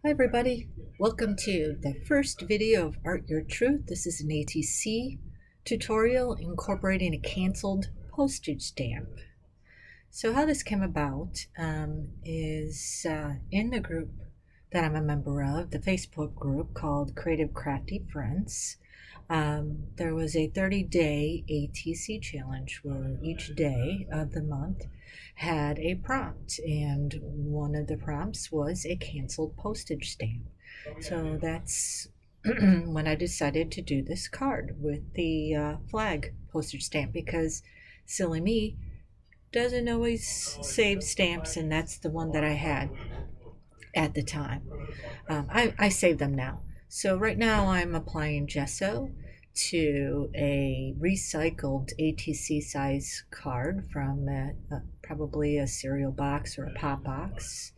Hi everybody, welcome to the first video of Art Your Truth. This is an ATC tutorial incorporating a canceled postage stamp. So how this came about is in the group that I'm a member of, the Facebook group called Creative Crafty Friends. There was a 30-day ATC challenge where each day of the month had a prompt, and one of the prompts was a canceled postage stamp. So that's when I decided to do this card with the flag postage stamp, because silly me doesn't always save stamps, and that's the one that I had at the time. I save them now. So right now I'm applying gesso to a recycled ATC size card from probably a cereal box or a pop box,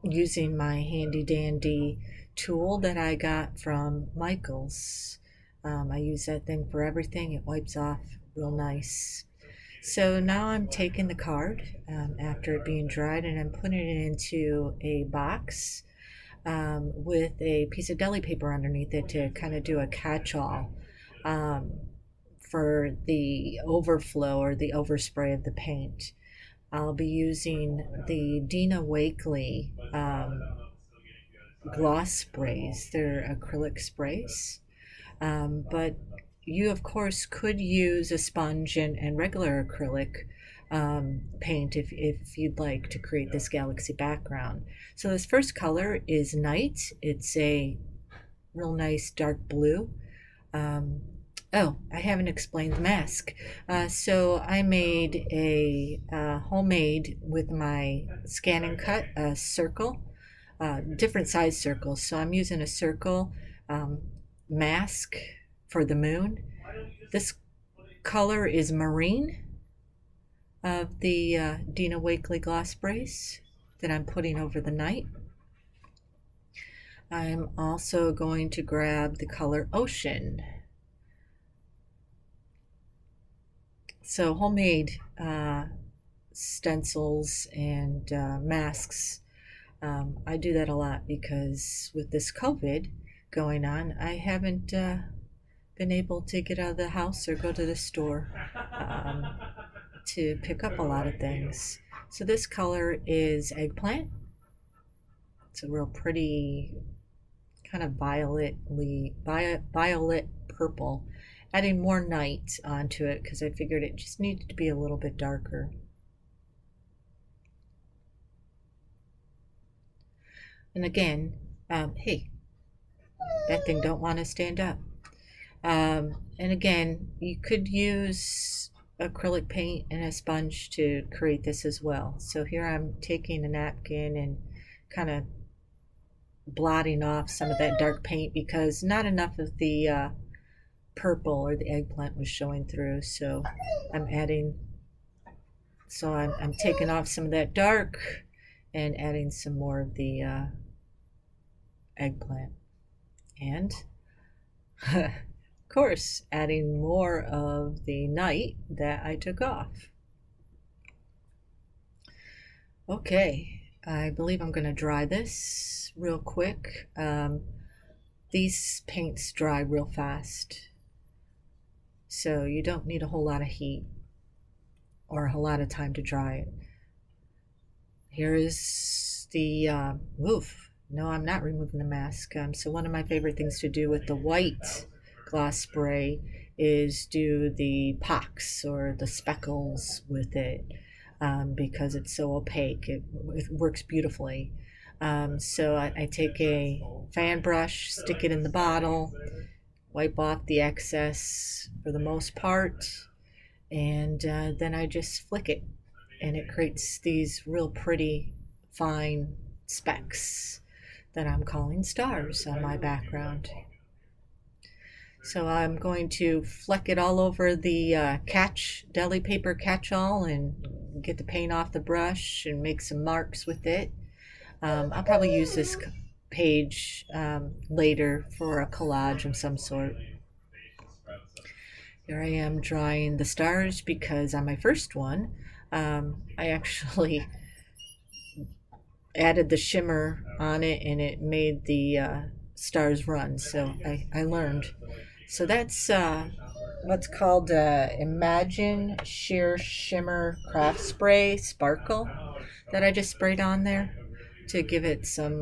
using my handy dandy tool that I got from Michael's. I use that thing for everything. It wipes off real nice. So now I'm taking the card after it being dried, and I'm putting it into a box with a piece of deli paper underneath it to kind of do a catch-all for the overflow or the overspray of the paint. I'll be using the Dina Wakley gloss sprays. They're acrylic sprays, but you of course could use a sponge and regular acrylic paint if you'd like to create this galaxy background. So this first color is Night. It's a real nice dark blue. Oh, I haven't explained the mask. So I made a homemade with my scan and cut a circle, different size circles. So I'm using a circle mask for the moon. This color is Marine of the Dina Wakley gloss sprays that I'm putting over the night. I'm also going to grab the color Ocean. So homemade stencils and masks, I do that a lot because with this COVID going on, I haven't been able to get out of the house or go to the store to pick up a lot of things. So this color is Eggplant. It's a real pretty kind of violet purple, adding more night onto it because I figured it just needed to be a little bit darker. And again, hey, that thing don't want to stand up. And again, you could use acrylic paint and a sponge to create this as well. So here I'm taking a napkin and kind of blotting off some of that dark paint because not enough of the purple or the eggplant was showing through. So I'm taking off some of that dark and adding some more of the eggplant. And of course, adding more of the night that I took off. Okay, I believe I'm going to dry this real quick. These paints dry real fast, so you don't need a whole lot of heat or a whole lot of time to dry it. Here is the oof. No, I'm not removing the mask. So one of my favorite things to do with the white gloss spray is do the pocks or the speckles with it, because it's so opaque. It works beautifully. So I take a fan brush, stick it in the bottle, wipe off the excess for the most part, and then I just flick it, and it creates these real pretty fine specks that I'm calling stars on my background. So I'm going to fleck it all over the deli paper catch-all and get the paint off the brush and make some marks with it. I'll probably use this page later for a collage of some sort. Here I am drawing the stars because on my first one, I actually added the shimmer on it and it made the stars run. So I learned. So that's what's called Imagine Sheer Shimmer Craft Spray Sparkle that I just sprayed on there to give it some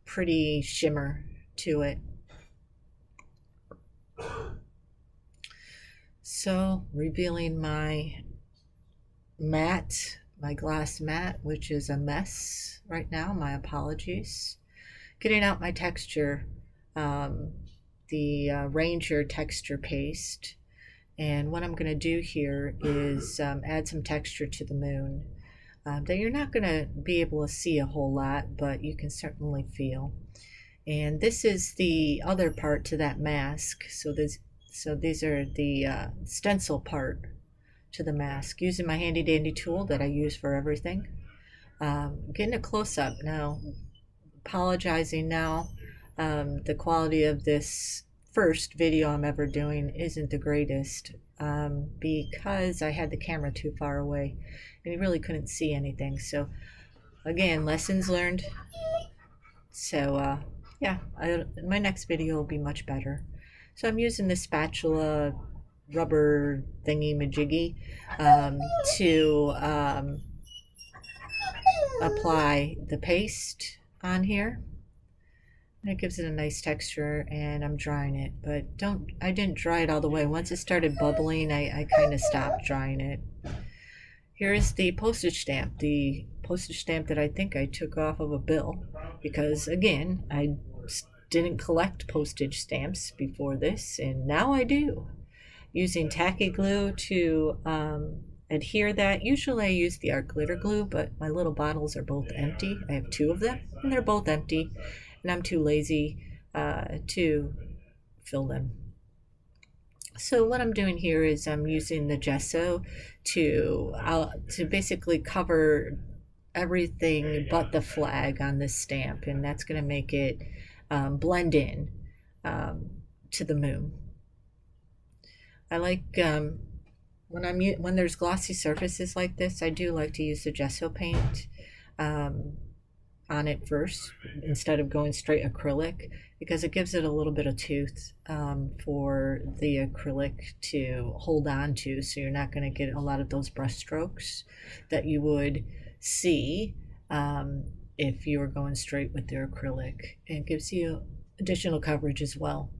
pretty shimmer to it. So revealing my mat, my glass mat, which is a mess right now. My apologies. Getting out my texture, the Ranger texture paste. And what I'm going to do here is add some texture to the moon that you're not going to be able to see a whole lot, but you can certainly feel. And this is the other part to that mask. So these are the stencil part to the mask, using my handy dandy tool that I use for everything. Getting a close-up now. Apologizing now. The quality of this first video I'm ever doing isn't the greatest because I had the camera too far away and you really couldn't see anything. So again, lessons learned. So yeah, my next video will be much better. So I'm using this spatula rubber thingy majiggy to apply the paste on here. And it gives it a nice texture, and I'm drying it, but I didn't dry it all the way. Once it started bubbling, I kind of stopped drying it. Here's the postage stamp that I think I took off of a bill, because again, I didn't collect postage stamps before this, and now I do. Using tacky glue to adhere that. Usually I use the art glitter glue, but my little bottles are both empty. I have two of them, and they're both empty, and I'm too lazy to fill them. So what I'm doing here is I'm using the gesso to basically cover everything but the flag on this stamp, and that's going to make it blend in to the moon. I like when there's glossy surfaces like this, I do like to use the gesso paint on it first instead of going straight acrylic, because it gives it a little bit of tooth for the acrylic to hold on to, so you're not going to get a lot of those brush strokes that you would see if you were going straight with the acrylic. It gives you additional coverage as well.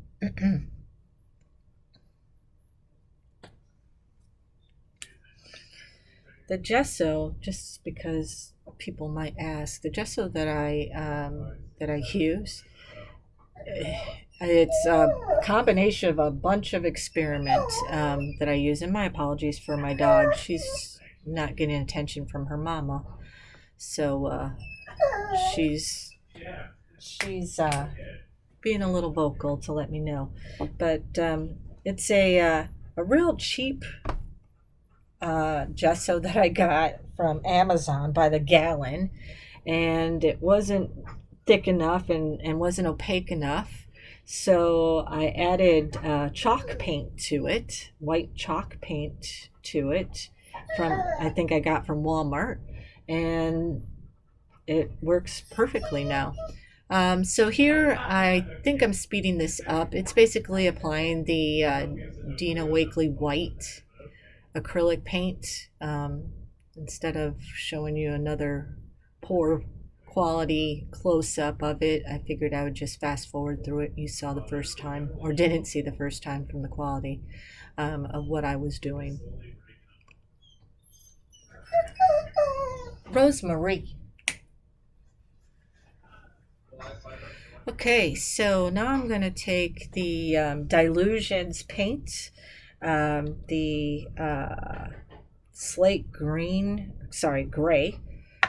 The gesso, just because people might ask, the gesso that I use, it's a combination of a bunch of experiments that I use. And my apologies for my dog; she's not getting attention from her mama, so she's being a little vocal to let me know. But it's a real cheap gesso that I got from Amazon by the gallon, and it wasn't thick enough and wasn't opaque enough, so I added chalk paint to it, white chalk paint to it, I think I got from Walmart, and it works perfectly now. So here I think I'm speeding this up. It's basically applying the Dina Wakley white acrylic paint. Instead of showing you another poor quality close-up of it, I figured I would just fast forward through it. You saw the first time, or didn't see the first time, from the quality of what I was doing. Rosemary. Okay, so now I'm going to take the Dilutions paint, the slate gray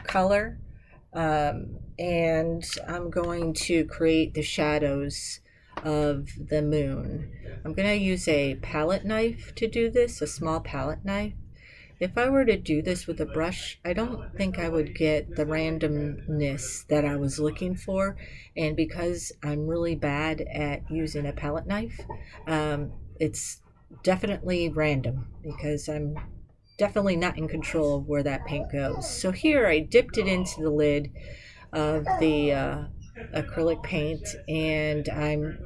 color, and I'm going to create the shadows of the moon. I'm going to use a palette knife to do this, a small palette knife. If I were to do this with a brush, I don't think I would get the randomness that I was looking for, and because I'm really bad at using a palette knife, it's definitely random because I'm definitely not in control of where that paint goes. So here I dipped it into the lid of the acrylic paint, and I'm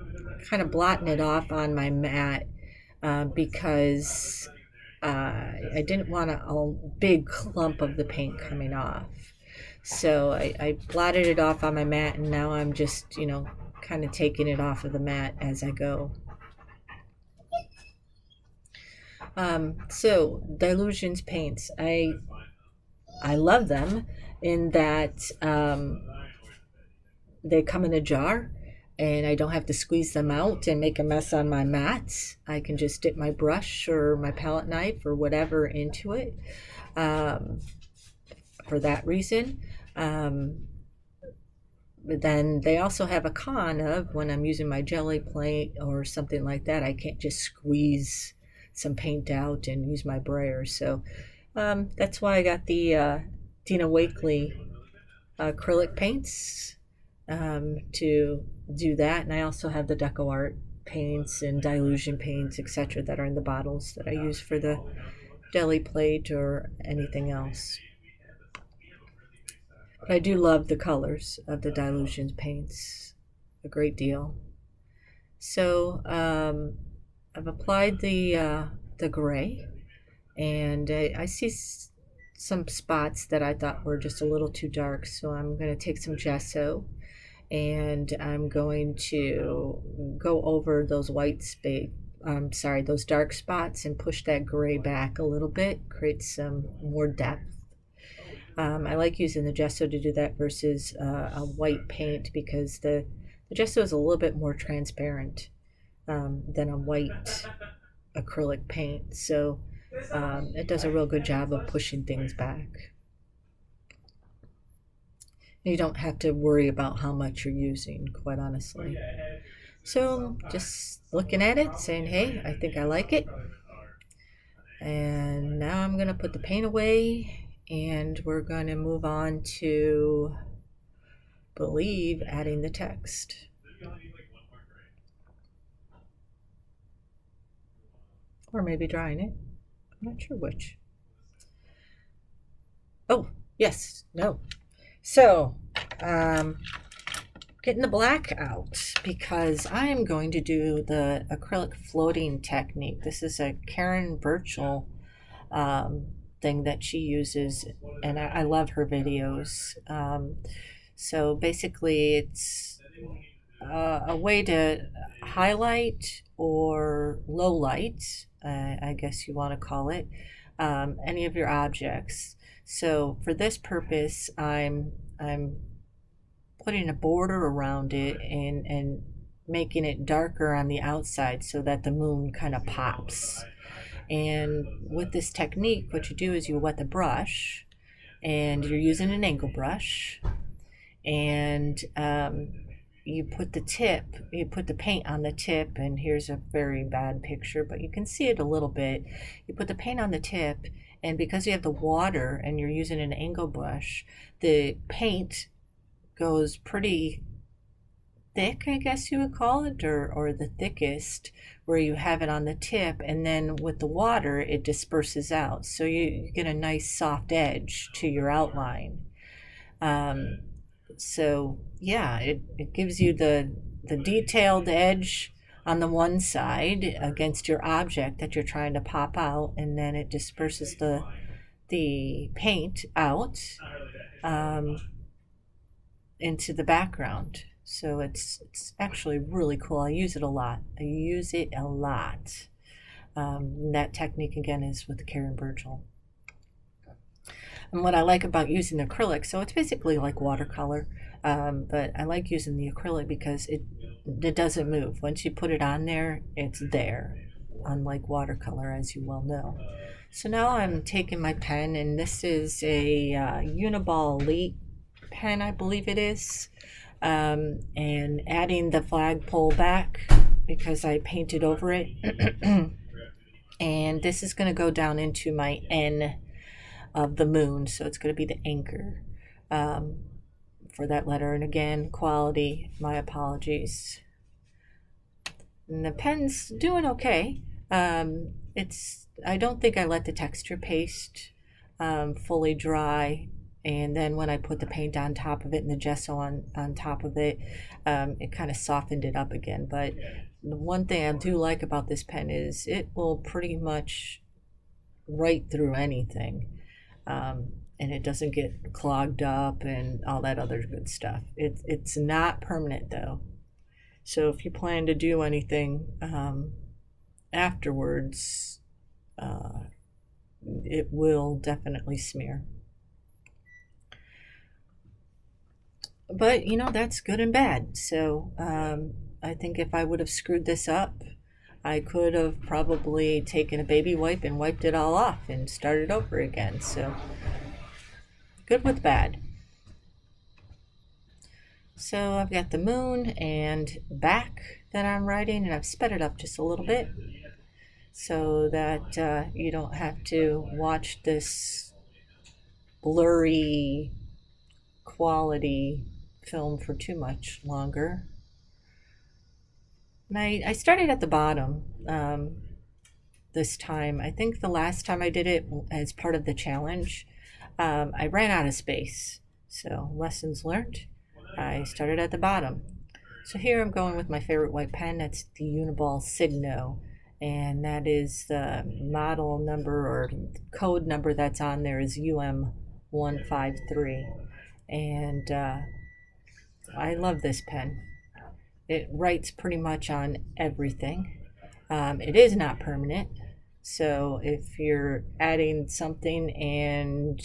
kind of blotting it off on my mat because I didn't want a big clump of the paint coming off. So I blotted it off on my mat, and now I'm just, kind of taking it off of the mat as I go. So Dilutions paints, I love them in that they come in a jar, and I don't have to squeeze them out and make a mess on my mats. I can just dip my brush or my palette knife or whatever into it for that reason. But then they also have a con of when I'm using my jelly plate or something like that, I can't just squeeze some paint out and use my brayer. So that's why I got the Dina Wakley acrylic paints to do that. And I also have the Deco Art paints and dilution paints, etc., that are in the bottles that I use for the deli plate or anything else. But I do love the colors of the dilution paints a great deal. So I've applied the gray, and I see some spots that I thought were just a little too dark. So I'm going to take some gesso, and I'm going to go over those those dark spots and push that gray back a little bit, create some more depth. I like using the gesso to do that versus a white paint, because the gesso is a little bit more transparent than a white acrylic paint. So it does a real good job of pushing things back. You don't have to worry about how much you're using, quite honestly. So just looking at it, saying, hey, I think I like it. And now I'm going to put the paint away, and we're going to move on to, believe, adding the text. Or maybe drawing it. I'm not sure which. Oh, yes, no. So, getting the black out because I am going to do the acrylic floating technique. This is a Karen Birchall thing that she uses, and I love her videos. So basically it's a way to highlight or low light, I guess you want to call it, any of your objects. So for this purpose, I'm putting a border around it and making it darker on the outside so that the moon kind of pops. And with this technique, what you do is you wet the brush, and you're using an angle brush, and you put the paint on the tip, and here's a very bad picture, but you can see it a little bit. You put the paint on the tip, and because you have the water and you're using an angle brush, the paint goes pretty thick, I guess you would call it, or the thickest, where you have it on the tip, and then with the water it disperses out, so you get a nice soft edge to your outline. So yeah, it gives you the detailed edge on the one side against your object that you're trying to pop out, and then it disperses the paint out into the background. So it's actually really cool. I use it a lot. That technique again is with Karen Birchall. And what I like about using acrylic, so it's basically like watercolor, but I like using the acrylic because it doesn't move. Once you put it on there, it's there, unlike watercolor, as you well know. So now I'm taking my pen, and this is a Uni-ball Elite pen, I believe it is, and adding the flagpole back because I painted over it. And this is going to go down into my N of the moon, so it's going to be the anchor for that letter. And again, quality, my apologies. And the pen's doing okay. It's I don't think I let the texture paste fully dry, and then when I put the paint on top of it and the gesso on top of it, it kind of softened it up again. But the one thing I do like about this pen is it will pretty much write through anything. And it doesn't get clogged up and all that other good stuff. It's not permanent though. So if you plan to do anything afterwards, it will definitely smear. But you know, that's good and bad. So I think if I would have screwed this up, I could have probably taken a baby wipe and wiped it all off and started over again. So good with bad. So I've got the moon and back that I'm writing, and I've sped it up just a little bit so that you don't have to watch this blurry quality film for too much longer. And I started at the bottom this time. I think the last time I did it as part of the challenge, I ran out of space. So lessons learned, I started at the bottom. So here I'm going with my favorite white pen. That's the Uni-ball Signo. And that is the model number or code number that's on there is UM153. And I love this pen. It writes pretty much on everything. It is not permanent. So if you're adding something and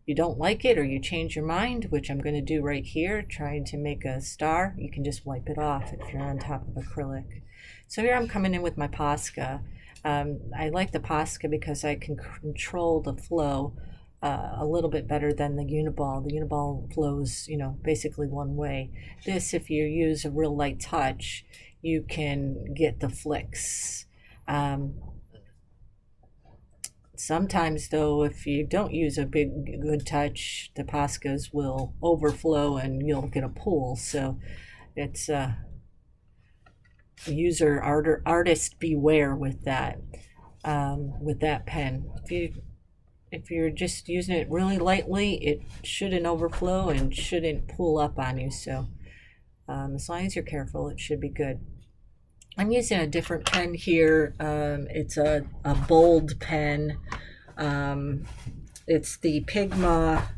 you don't like it or you change your mind, which I'm going to do right here, trying to make a star, you can just wipe it off if you're on top of acrylic. So here I'm coming in with my Posca. I like the Posca because I can control the flow a little bit better than the Uni-ball. The Uni-ball flows, you know, basically one way. This, if you use a real light touch, you can get the flicks. Sometimes, though, if you don't use a good touch, the Poscas will overflow and you'll get a pull. So it's user artist beware with that pen. If you're just using it really lightly, it shouldn't overflow and shouldn't pull up on you. So as long as you're careful, it should be good. I'm using a different pen here. It's a bold pen. It's the Pigma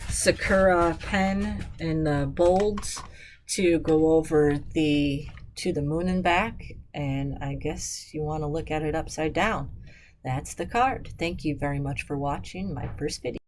Sakura pen in the bolds to go over to the moon and back. And I guess you want to look at it upside down. That's the card. Thank you very much for watching my first video.